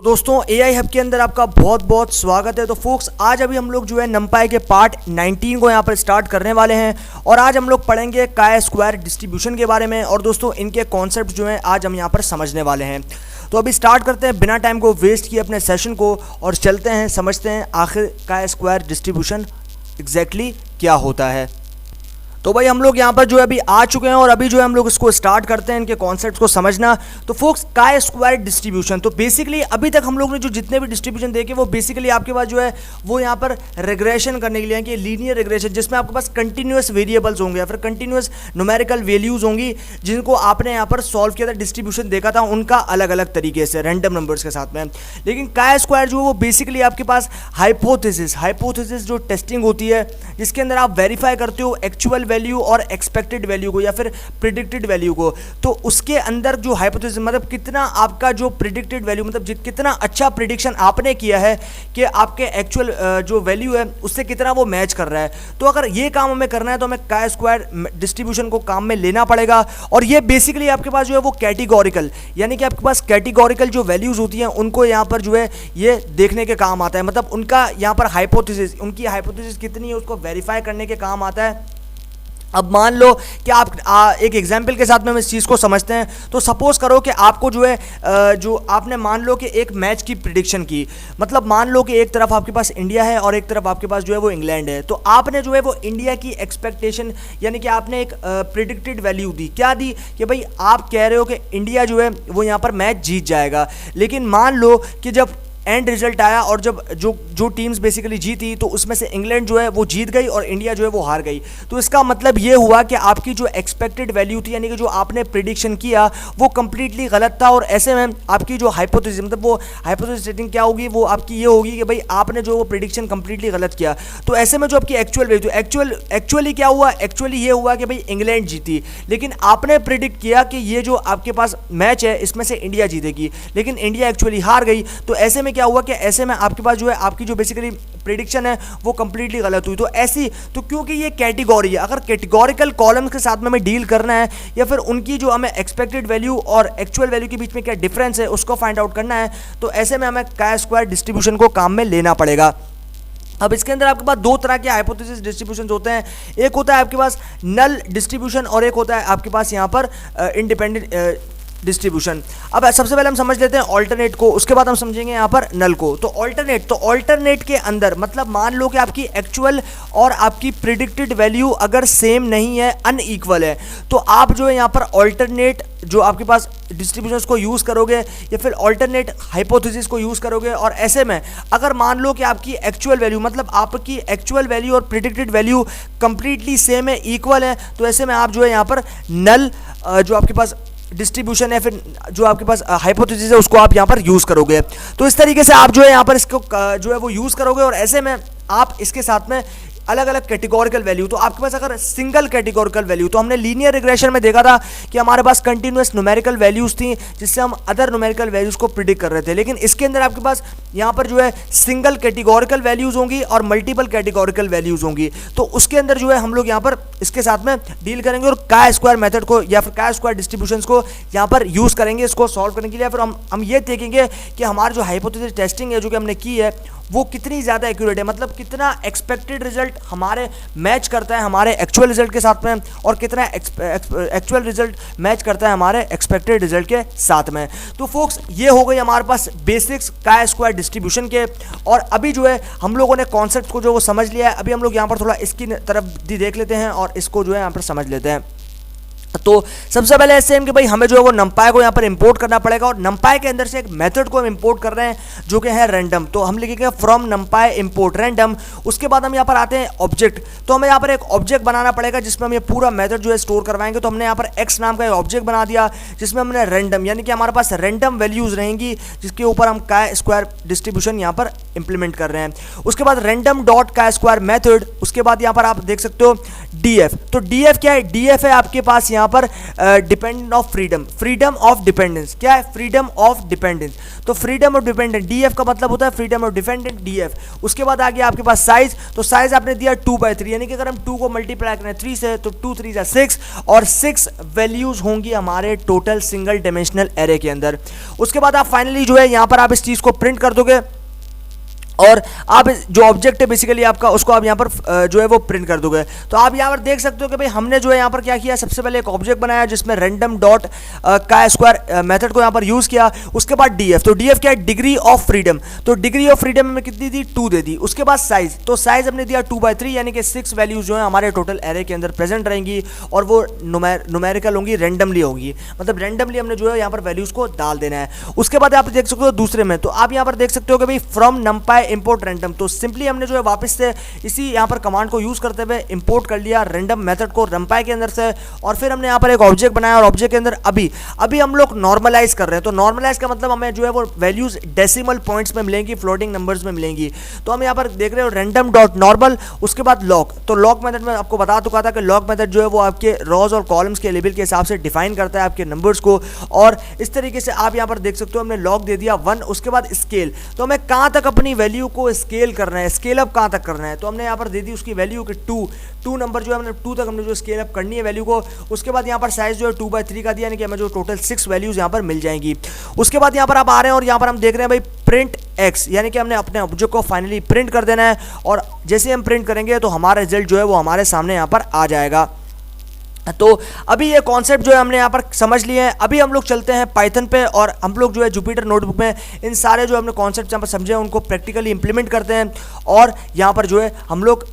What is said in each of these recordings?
दोस्तों AI hub के अंदर आपका बहुत बहुत स्वागत है। तो फोक्स आज अभी हम लोग जो है नंपाई के पार्ट 19 को यहाँ पर स्टार्ट करने वाले हैं और आज हम लोग पढ़ेंगे काय स्क्वायर डिस्ट्रीब्यूशन के बारे में और दोस्तों इनके कॉन्सेप्ट जो हैं आज हम यहाँ पर समझने वाले हैं। तो अभी स्टार्ट करते हैं बिना टाइम को वेस्ट किए अपने सेशन को और चलते हैं समझते हैं आखिर काय स्क्वायर डिस्ट्रीब्यूशन एग्जैक्टली क्या होता है। तो भाई हम लोग यहाँ पर जो है अभी आ चुके हैं और अभी जो है हम लोग इसको स्टार्ट करते हैं इनके कॉन्सेप्ट्स को समझना। तो फोक्स काय स्क्वायर डिस्ट्रीब्यूशन, तो बेसिकली अभी तक हम लोग ने जो जितने भी डिस्ट्रीब्यूशन देखे वो बेसिकली आपके पास जो है वो यहाँ पर रिग्रेशन करने के लिए कि लीनियर रिग्रेशन, जिसमें आपके पास कंटिन्यूस वेरिएबल्स होंगे या फिर कंटिन्यूस न्यूमेरिकल वैल्यूज होंगी जिनको आपने यहाँ पर सॉल्व किया था, डिस्ट्रीब्यूशन देखा था उनका अलग अलग तरीके से रैंडम नंबर्स के साथ में। लेकिन काय स्क्वायर जो है वो बेसिकली आपके पास हाइपोथेसिस जो टेस्टिंग होती है जिसके अंदर आप वेरीफाई करते हो एक्चुअल वैल्यू और एक्सपेक्टेड वैल्यू को या फिर प्रिडिक्टेड वैल्यू को। तो उसके अंदर जो हाइपोथेसिस मतलब कितना आपका जो प्रिडिक्टेड वैल्यू मतलब कितना अच्छा प्रिडिक्शन आपने किया है कि आपके एक्चुअल जो वैल्यू है उससे कितना वो मैच कर रहा है। तो अगर ये काम हमें करना है तो हमें काय स्क्वायर डिस्ट्रीब्यूशन को काम में लेना पड़ेगा। और ये बेसिकली आपके पास जो है वो कैटेगोरिकल यानी कि आपके पास कैटेगोरिकल जो वैल्यूज होती हैं उनको यहाँ पर जो है ये देखने के काम आता है, मतलब उनका यहाँ पर हाइपोथेसिस, उनकी हाइपोथेसिस कितनी है उसको वेरीफाई करने के काम आता है। अब मान लो कि आप एक एग्जाम्पल के साथ में हम इस चीज़ को समझते हैं। तो सपोज करो कि आपको जो है जो आपने मान लो कि एक मैच की प्रिडिक्शन की, मतलब मान लो कि एक तरफ आपके पास इंडिया है और एक तरफ आपके पास जो है वो इंग्लैंड है। तो आपने जो है वो इंडिया की एक्सपेक्टेशन यानी कि आपने एक प्रिडिक्टेड वैल्यू दी, क्या दी कि भाई आप कह रहे हो कि इंडिया जो है वो यहाँ पर मैच जीत जाएगा। लेकिन मान लो कि जब एंड रिजल्ट आया और जब जो टीम्स बेसिकली जीती तो उसमें से इंग्लैंड जो है वो जीत गई और इंडिया जो है वो हार गई। तो इसका मतलब ये हुआ कि आपकी जो एक्सपेक्टेड वैल्यू थी यानी कि जो आपने प्रिडिक्शन किया वो कंप्लीटली गलत था। और ऐसे में आपकी जो हाइपोथेसिस मतलब वो हाइपोथेसिस सेटिंग क्या होगी, वो आपकी ये होगी कि भाई आपने जो वो प्रिडिक्शन कंप्लीटली गलत किया। तो ऐसे में जो आपकी एक्चुअल वैल्यू एक्चुअली क्या हुआ, एक्चुअली ये हुआ कि भाई इंग्लैंड जीती, लेकिन आपने प्रिडिक्ट किया कि ये जो आपके पास मैच है इसमें से इंडिया जीतेगी, लेकिन इंडिया एक्चुअली हार गई। तो ऐसे में क्या हुआ कि ऐसे में आपके पास जो है आपकी जो बेसिकली प्रेडिक्शन है वो कंप्लीटली गलत हुई। तो क्योंकि ये कैटेगरी है, अगर कैटेगोरिकल कॉलम्स के साथ में हमें डील करना है या फिर उनकी जो हमें एक्सपेक्टेड वैल्यू और एक्चुअल वैल्यू के बीच में क्या डिफरेंस है उसको फाइंड आउट करना है, तो ऐसे में हमें काय स्क्वायर डिस्ट्रीब्यूशन को काम में लेना पड़ेगा। अब इसके अंदर आपके पास दो तरह के हाइपोथेसिस डिस्ट्रीब्यूशन होते हैं, एक होता है आपके पास नल डिस्ट्रीब्यूशन और एक होता है आपके पास यहाँ पर इंडिपेंडेंट डिस्ट्रीब्यूशन। अब सबसे पहले हम समझ लेते हैं ऑल्टरनेट को, उसके बाद हम समझेंगे यहाँ पर नल को। तो ऑल्टरनेट के अंदर मतलब मान लो कि आपकी एक्चुअल और आपकी प्रिडिक्टेड वैल्यू अगर सेम नहीं है, अनइक्वल है, तो आप जो है यहाँ पर ऑल्टरनेट जो आपके पास डिस्ट्रीब्यूशंस को यूज़ करोगे या फिर ऑल्टरनेट हाइपोथेसिस को यूज़ करोगे। और ऐसे में अगर मान लो कि आपकी एक्चुअल वैल्यू मतलब आपकी एक्चुअल वैल्यू और प्रिडिक्टेड वैल्यू कंप्लीटली सेम है, इक्वल है, तो ऐसे में आप जो है यहाँ पर नल जो आपके पास डिस्ट्रीब्यूशन है फिर जो आपके पास हाइपोथेसिस है उसको आप यहाँ पर यूज़ करोगे। तो इस तरीके से आप जो है यहाँ पर इसको जो है वो यूज़ करोगे और ऐसे में आप इसके साथ में अलग अलग कैटेगोरिकल वैल्यू। तो आपके पास अगर सिंगल कैटेगोरिकल वैल्यू, तो हमने लीनियर रिग्रेशन में देखा था कि हमारे पास कंटिन्यूस न्यूमेरिकल वैल्यूज थी जिससे हम अदर न्यूमेरिकल वैल्यूज को प्रिडिक्ट कर रहे थे। लेकिन इसके अंदर आपके पास यहाँ पर जो है सिंगल कैटेगोरिकल वैल्यूज होंगी और मल्टीपल कैटेगोरिकल वैल्यूज होंगी। तो उसके अंदर जो है हम लोग यहाँ पर इसके साथ में डील करेंगे और काय स्क्वायर मेथड को या फिर काय स्क्वायर डिस्ट्रीब्यूशन को यहाँ पर यूज़ करेंगे इसको सॉल्व करने के लिए। फिर हम ये देखेंगे कि हमारी जो हाइपोथेसिस टेस्टिंग है जो कि हमने की है वो कितनी ज़्यादा एक्यूरेट है, मतलब कितना एक्सपेक्टेड रिजल्ट हमारे मैच करता है हमारे एक्चुअल रिजल्ट के साथ में और कितना एक्चुअल रिजल्ट मैच करता है हमारे एक्सपेक्टेड रिजल्ट के साथ में। तो फोक्स ये हो गई हमारे पास बेसिक्स काय स्क्वायर डिस्ट्रीब्यूशन के। और अभी जो है हम लोगों ने कॉन्सेप्ट को जो वो समझ लिया है, अभी हम लोग यहाँ पर थोड़ा इसकी तरफ भी देख लेते हैं और इसको जो है यहाँ पर समझ लेते हैं। तो सबसे पहले ऐसे कि भाई हमें जो है वो नंपाई को यहाँ पर इंपोर्ट करना पड़ेगा और नंपाई के अंदर से एक मेथड को हम इंपोर्ट कर रहे हैं जो कि है रैंडम। तो हम लिखेंगे फ्रॉम नंपाई इंपोर्ट रैंडम। उसके बाद हम यहाँ पर आते हैं ऑब्जेक्ट। तो हमें यहाँ पर एक ऑब्जेक्ट बनाना पड़ेगा जिसमें हम ये पूरा मेथड जो है स्टोर करवाएंगे। तो हमने यहाँ पर एक्स नाम का एक ऑब्जेक्ट बना दिया जिसमें हमने रैंडम यानी कि हमारे पास रैंडम वैल्यूज रहेंगी जिसके ऊपर हम काय स्क्वायर डिस्ट्रीब्यूशन यहाँ पर इंप्लीमेंट कर रहे हैं। उसके बाद random dot chi square method. उसके बाद यहाँ पर आप देख सकते हो डीएफ। तो डीएफ क्या है, डीएफ है आपके पास यहाँ यहाँ पर dependent of freedom, freedom of dependence. क्या है? Freedom of dependence. तो फ्रीडम ऑफ डिपेंडेंट डीएफ का मतलब होता है फ्रीडम ऑफ डिपेंडेंट डीएफ। उसके बाद आ गया आपके पास साइज, तो साइज आपने दिया 2/3, यानी कि अगर हम 2 को मल्टीप्लाई करें 3 से तो 2 3 6, और 6 वैल्यूज होंगी हमारे टोटल सिंगल डायमेंशनल एरे के अंदर। उसके बाद आप फाइनली जो है यहाँ पर आप इस चीज को प्रिंट कर दोगे, और आप जो ऑब्जेक्ट है बेसिकली आपका, उसको आप यहाँ पर जो है वो प्रिंट कर दोगे। तो आप यहाँ पर देख सकते हो कि भाई हमने जो है यहाँ पर क्या किया, सबसे पहले एक ऑब्जेक्ट बनाया जिसमें रैंडम डॉट का स्क्वायर मेथड को यहाँ पर यूज किया। उसके बाद डीएफ, तो डीएफ क्या है? Degree of freedom. तो डिग्री ऑफ फ्रीडम में कितनी दी? 2 दे दी। उसके बाद साइज, तो साइज हमने दिया 2/3, यानी कि 6 वैल्यूज जो है हमारे टोटल एरे के अंदर प्रेजेंट रहेंगी, और वो न्यूमेरिकल होंगी, रेंडमली होगी, मतलब रेंडमली हमने जो है यहाँ पर वैल्यूज को डाल देना है। उसके बाद आप देख सकते हो दूसरे में, तो आप यहाँ पर देख सकते हो कि भाई फ्रॉम नंपाई इंपोर्ट रैंडम, तो सिंपली हमने जो है वापस से इसी यहाँ पर कमांड को यूज करते हुए इंपोर्ट कर लिया रैंडम मेथड को नंपाई के अंदर से, और फिर हमने यहाँ पर एक ऑब्जेक्ट बनाया, और ऑब्जेक्ट के अंदर अभी हम लोग नॉर्मलाइज कर रहे हैं। तो नॉर्मलाइज का मतलब हमें जो है वो वैल्यूज डेसिमल पॉइंट्स में मिलेंगी, फ्लोटिंग नंबर्स में मिलेंगी। तो हम यहाँ पर देख रहे हो रैंडम डॉट नॉर्मल, उसके बाद लॉग। तो लॉग मेथड में आपको बता चुका था कि लॉग मेथड जो है वो आपके रॉज और कॉलम्स के लेवल के हिसाब से डिफाइन करता है आपके नंबर्स को, और इस तरीके से आप यहाँ पर देख सकते हो हमने लॉग दे दिया 1। उसके बाद स्केल, तो हमें कहाँ तक अपनी वैल्यू को स्केल करना है, स्केल अप कहाँ तक करना है, तो हमने यहाँ पर दे दी उसकी वैल्यू कि 2 नंबर जो है हमने 2 तक हमने जो स्केल अप करनी है वैल्यू को। उसके बाद यहाँ पर साइज जो है 2/3 का दिया, यानी कि हमें जो टोटल 6 वैल्यूज यहाँ पर मिल जाएंगी। उसके बाद यहाँ पर आप आ रहे हैं और यहाँ पर हम देख रहे हैं भाई प्रिंट एक्स, यानी कि हमने अपने ऑब्जेक्ट को फाइनली प्रिंट कर देना है, और जैसे हम प्रिंट करेंगे तो हमारा रिजल्ट जो है वो हमारे सामने यहाँ पर आ जाएगा। तो अभी ये कॉन्सेप्ट जो है हमने यहाँ पर समझ लिए हैं। अभी हम लोग चलते हैं पाइथन पे, और हम लोग जो है जुपिटर नोटबुक में इन सारे जो हमने कॉन्सेप्ट यहाँ पर समझे हैं उनको प्रैक्टिकली इंप्लीमेंट करते हैं, और यहाँ पर जो है हम लोग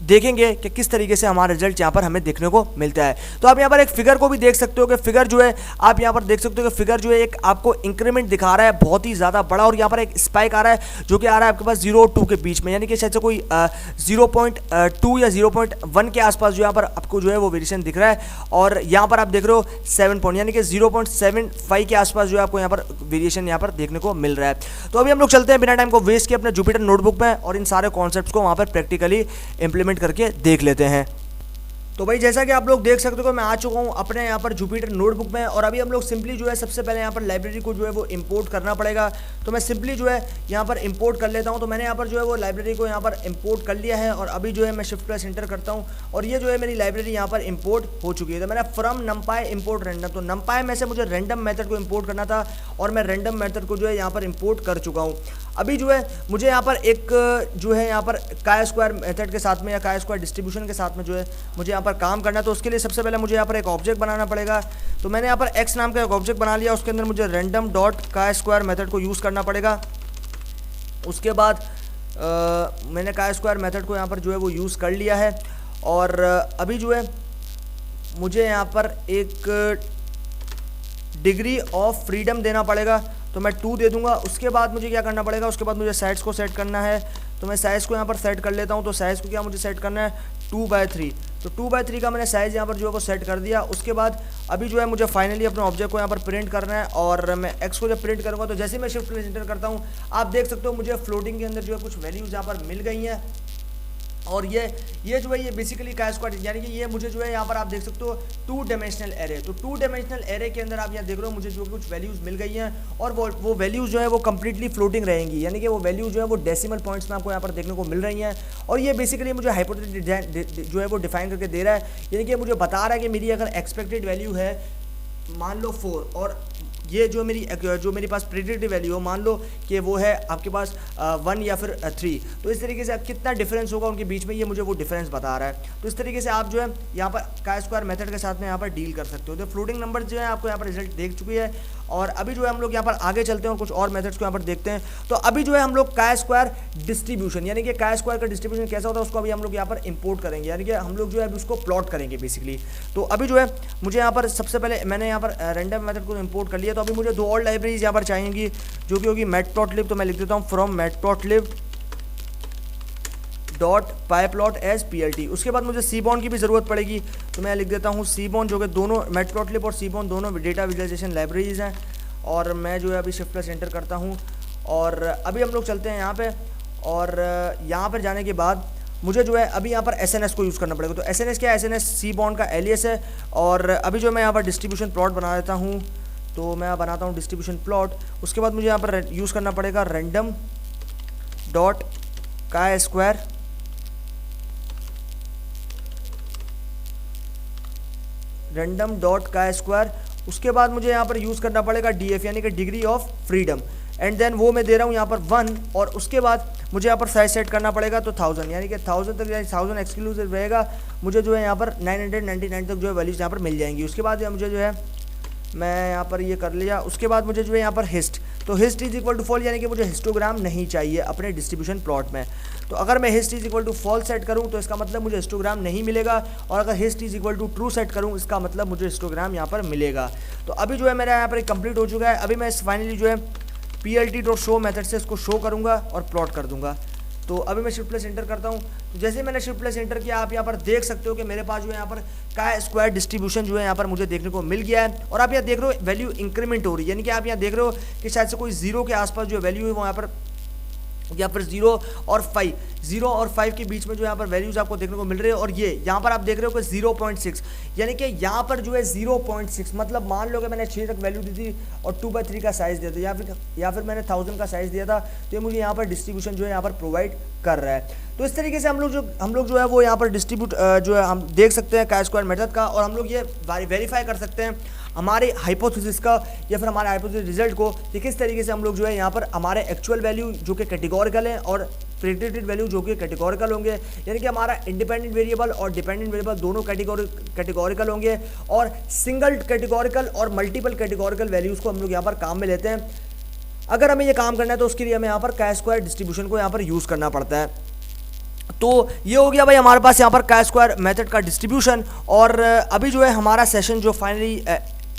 देखेंगे कि किस तरीके से हमारा रिजल्ट यहाँ पर हमें देखने को मिलता है। तो आप यहाँ पर एक फिगर को भी देख सकते हो कि फिगर जो है आप यहाँ पर देख सकते हो कि फिगर जो है एक आपको इंक्रीमेंट दिखा रहा है बहुत ही ज़्यादा बड़ा, और यहाँ पर एक स्पाइक आ रहा है जो कि आ रहा है आपके पास 0 और 2 के बीच में, यानी कि शायद से कोई 0.2 या 0.1 के आसपास जो यहाँ पर आपको जो है वो वेरिएशन दिख रहा है। और यहाँ पर आप देख रहे हो 7 पॉइंट, यानी कि 0.75 के आसपास जो है आपको यहाँ पर वेरिएशन यहाँ पर देखने को मिल रहा है। तो अभी हम लोग चलते हैं बिना टाइम को वेस्ट किए अपने जुपिटर नोटबुक में, और इन सारे कॉन्सेप्ट्स को वहाँ पर प्रैक्टिकली इंप्लीमेंट करके देख लेते हैं। तो भाई जैसा कि आप लोग देख सकते हो मैं आ चुका हूँ अपने यहाँ पर जुपिटर नोटबुक में, और अभी हम लोग सिंपली जो है सबसे पहले यहाँ पर लाइब्रेरी को जो है वो इंपोर्ट करना पड़ेगा। तो मैं सिंपली जो है यहाँ पर इंपोर्ट कर लेता हूँ। तो मैंने यहाँ पर जो है वो लाइब्रेरी को यहाँ पर इंपोर्ट कर लिया है, और अभी जो है मैं शिफ्ट प्लस एंटर करता हूँ, और ये जो है मेरी लाइब्रेरी यहाँ पर इंपोर्ट हो चुकी है। तो मैंने फ्रॉम नंपाई इंपोर्ट रैंडम, तो नंपाई में से मुझे रैंडम मेथड को इंपोर्ट करना था, और मैं रैंडम मेथड को जो है यहाँ पर इंपोर्ट कर चुका हूँ। अभी जो है मुझे यहाँ पर एक जो है यहाँ पर काय स्क्वायर मेथड के साथ में या काय स्क्वायर डिस्ट्रीब्यूशन के साथ में जो है मुझे यहाँ पर काम करना है। तो उसके लिए सबसे पहले मुझे यहाँ पर एक ऑब्जेक्ट बनाना पड़ेगा। तो मैंने यहाँ पर एक्स नाम का एक ऑब्जेक्ट बना लिया, उसके अंदर मुझे random dot chi square method को यूज़ करना पड़ेगा। उसके बाद मैंने काय स्क्वायर मेथड को यहाँ पर जो है वो यूज़ कर लिया है, और अभी जो है मुझे यहाँ पर एक डिग्री ऑफ फ्रीडम देना पड़ेगा। तो मैं 2 दे दूंगा। उसके बाद मुझे क्या करना पड़ेगा, उसके बाद मुझे साइज़ को सेट करना है। तो मैं साइज़ को यहाँ पर सेट कर लेता हूँ। तो साइज़ को क्या मुझे सेट करना है 2/3। तो 2/3 का मैंने साइज़ यहाँ पर जो है वो सेट कर दिया। उसके बाद अभी जो है मुझे फाइनली अपने ऑब्जेक्ट को यहाँ पर प्रिंट करना है, और मैं एक्स को जब प्रिंट करूँगा तो जैसे मैं शिफ्ट एंटर करता हूँ आप देख सकते हो मुझे फ्लोटिंग के अंदर जो है कुछ वैल्यूज़ यहाँ पर मिल गई हैं। और ये जो है ये बेसिकली काय स्क्वायर, यानी कि ये मुझे जो है यहाँ पर आप देख सकते हो 2 डायमेंशनल एरे। तो 2 डायमेंशनल एरे के अंदर आप यहाँ देख रहे हो मुझे जो कुछ वैल्यूज़ मिल गई हैं, और वो वैल्यूज़ जो है वो कंप्लीटली फ्लोटिंग रहेंगी, यानी कि वो वैल्यूज़ जो है वो डेसिमल पॉइंट्स में आपको यहाँ पर देखने को मिल रही हैं। और ये बेसिकली मुझे हाइपोथेटिकल जो है वो डिफाइन करके दे रहा है, यानी कि मुझे बता रहा है कि मेरी अगर एक्सपेक्टेड वैल्यू है मान लो 4, और ये जो मेरे पास प्रेडिक्टेड वैल्यू हो मान लो कि वो है आपके पास 1 या फिर 3, तो इस तरीके से कितना डिफरेंस होगा उनके बीच में ये मुझे वो डिफरेंस बता रहा है। तो इस तरीके से आप जो है यहाँ पर काय स्क्वायर मेथड के साथ में यहाँ पर डील कर सकते हो। तो फ्लोटिंग नंबर जो है आपको यहाँ पर रिजल्ट देख चुकी है, और अभी जो है हम लोग यहाँ पर आगे चलते हैं और कुछ और मेथड्स को यहाँ पर देखते हैं। तो अभी जो है हम लोग काय स्क्वायर डिस्ट्रीब्यूशन, यानी कि काय स्क्वायर का डिस्ट्रीब्यूशन कैसा होता है उसको अभी हम लोग यहाँ पर इंपोर्ट करेंगे, यानी कि हम लोग जो है अभी उसको प्लॉट करेंगे बेसिकली। तो अभी जो है मुझे यहाँ पर सबसे पहले मैंने यहाँ पर रैंडम मेथड को इंपोर्ट कर लिया। तो अभी मुझे 2 और लाइब्रेरीज यहाँ पर चाहिएंगी जो कि होगी मैटप्लॉटलिब। तो मैं लिख देता हूँ from matplotlib dot pyplot as PLT। उसके बाद मुझे सीबॉन की भी ज़रूरत पड़ेगी, तो मैं लिख देता हूँ सीबॉन, जो कि दोनों मैटप्लॉटलिब और सीबॉन दोनों डेटा विजुअलाइजेशन लाइब्रेरीज हैं। और मैं जो है अभी शिफ्ट प्लस एंटर करता हूँ, और अभी हम लोग चलते हैं यहाँ पे, और यहाँ पर जाने के बाद मुझे जो है अभी यहाँ पर SNS को यूज़ करना पड़ेगा। तो SNS क्या है, SNS सी बॉन्ड का एलियस है। और अभी जो मैं यहाँ पर डिस्ट्रीब्यूशन प्लॉट बना देता हूँ, तो मैं बनाता हूँ डिस्ट्रीब्यूशन प्लॉट। उसके बाद मुझे यहाँ पर यूज़ करना पड़ेगा random dot chi square, random dot chi square. उसके बाद मुझे यहाँ पर यूज़ करना पड़ेगा DF यानी कि degree of freedom, and then वो मैं दे रहा हूँ यहाँ पर 1। और उसके बाद मुझे यहाँ पर साइज सेट करना पड़ेगा, तो 1000 यानी कि 1000 तक, 1000 एक्सक्लूसिव रहेगा। मुझे जो है यहाँ पर 999 तक जो है वैल्यूज यहाँ पर मिल जाएंगी। उसके बाद मुझे जो है मैं यहाँ पर ये कर लिया। उसके बाद मुझे जो है यहाँ पर हिस्ट, तो hist is equal to false यानी कि मुझे हिस्टोग्राम नहीं चाहिए अपने डिस्ट्रीब्यूशन प्लॉट में। तो अगर मैं hist is equal to false set करूँ तो इसका मतलब मुझे हिस्टोग्राम नहीं मिलेगा, और अगर hist is equal to true set करूँ इसका मतलब मुझे हिस्टोग्राम यहाँ पर मिलेगा। तो अभी जो है मेरा यहाँ पर कंप्लीट हो चुका है। अभी मैं फाइनली जो है PLT.show मेथड से इसको शो करूँगा और प्लॉट कर दूँगा। तो अभी मैं शिफ्ट प्लस एंटर करता हूँ। तो जैसे ही मैंने शिफ्ट प्लस एंटर किया, आप यहाँ पर देख सकते हो कि मेरे पास जो है यहाँ पर काई स्क्वायर डिस्ट्रीब्यूशन जो है यहाँ पर मुझे देखने को मिल गया है। और आप यहाँ देख रहे हो वैल्यू इंक्रीमेंट हो रही है, यानी कि आप यहाँ देख रहे हो कि शायद से कोई 0 के आसपास जो वैल्यू है वो यहाँ पर 0 और 5 के बीच में जो यहाँ पर वैल्यूज आपको देखने को मिल रही है। और ये यहाँ पर आप देख रहे हो कि 0.6, यानी कि यहाँ पर जो है 0.6, मतलब मान लो कि मैंने 6 तक वैल्यू दी थी और 2/3 का साइज़ दिया था, या फिर मैंने 1000 का साइज़ दिया था, तो ये मुझे यहाँ पर डिस्ट्रीब्यूशन जो है यहाँ पर प्रोवाइड कर रहा है। तो इस तरीके से हम लोग जो है वो यहाँ पर डिस्ट्रीब्यूट जो है हम देख सकते हैं काई स्क्वायर मेथड का, और हम लोग ये वेरीफाई कर सकते हैं हमारे हाइपोथेसिस का या फिर हमारे हाइपोथेसिस रिजल्ट को, कि किस तरीके से हम लोग जो है यहाँ पर हमारे एक्चुअल वैल्यू जो कि कैटेगोरिकल है और प्रेडिक्टेड वैल्यू जो कि कैटेगोरिकल होंगे, यानी कि हमारा इंडिपेंडेंट वेरिएबल और डिपेंडेंट वेरिएबल दोनों कैटेगोरिकल होंगे, और सिंगल कैटेगोरिकल और मल्टीपल कैटेगोरिकल वैल्यूज़ को हम लोग यहाँ पर काम में लेते हैं। अगर हमें ये काम करना है तो उसके लिए हमें यहाँ पर काई स्क्वायर डिस्ट्रीब्यूशन को यहाँ पर यूज़ करना पड़ता है। तो ये हो गया भाई हमारे पास यहाँ पर काई स्क्वायर मेथड का डिस्ट्रीब्यूशन। और अभी जो है हमारा सेशन जो फाइनली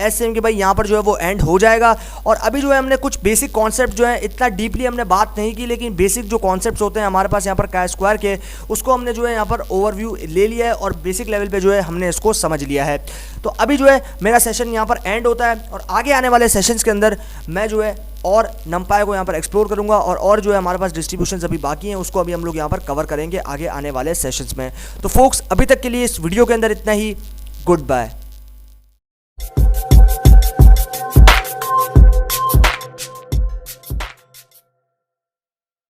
SCM के भाई यहाँ पर जो है वो एंड हो जाएगा। और अभी जो है हमने कुछ बेसिक कॉन्सेप्ट जो है, इतना डीपली हमने बात नहीं की, लेकिन बेसिक जो कॉन्सेप्ट्स होते हैं हमारे पास यहाँ पर काई स्क्वायर के, उसको हमने जो है यहाँ पर ओवरव्यू ले लिया है और बेसिक लेवल पे जो है हमने इसको समझ लिया है। तो अभी जो है मेरा सेशन यहाँ पर एंड होता है, और आगे आने वाले सेशंस के अंदर मैं जो है और नंपाई को यहाँ पर एक्सप्लोर करूँगा, और जो है हमारे पास डिस्ट्रीब्यूशन अभी बाकी हैं उसको अभी हम लोग यहाँ पर कवर करेंगे आगे आने वाले सेशंस में। तो फोक्स अभी तक के लिए इस वीडियो के अंदर इतना ही। Good bye.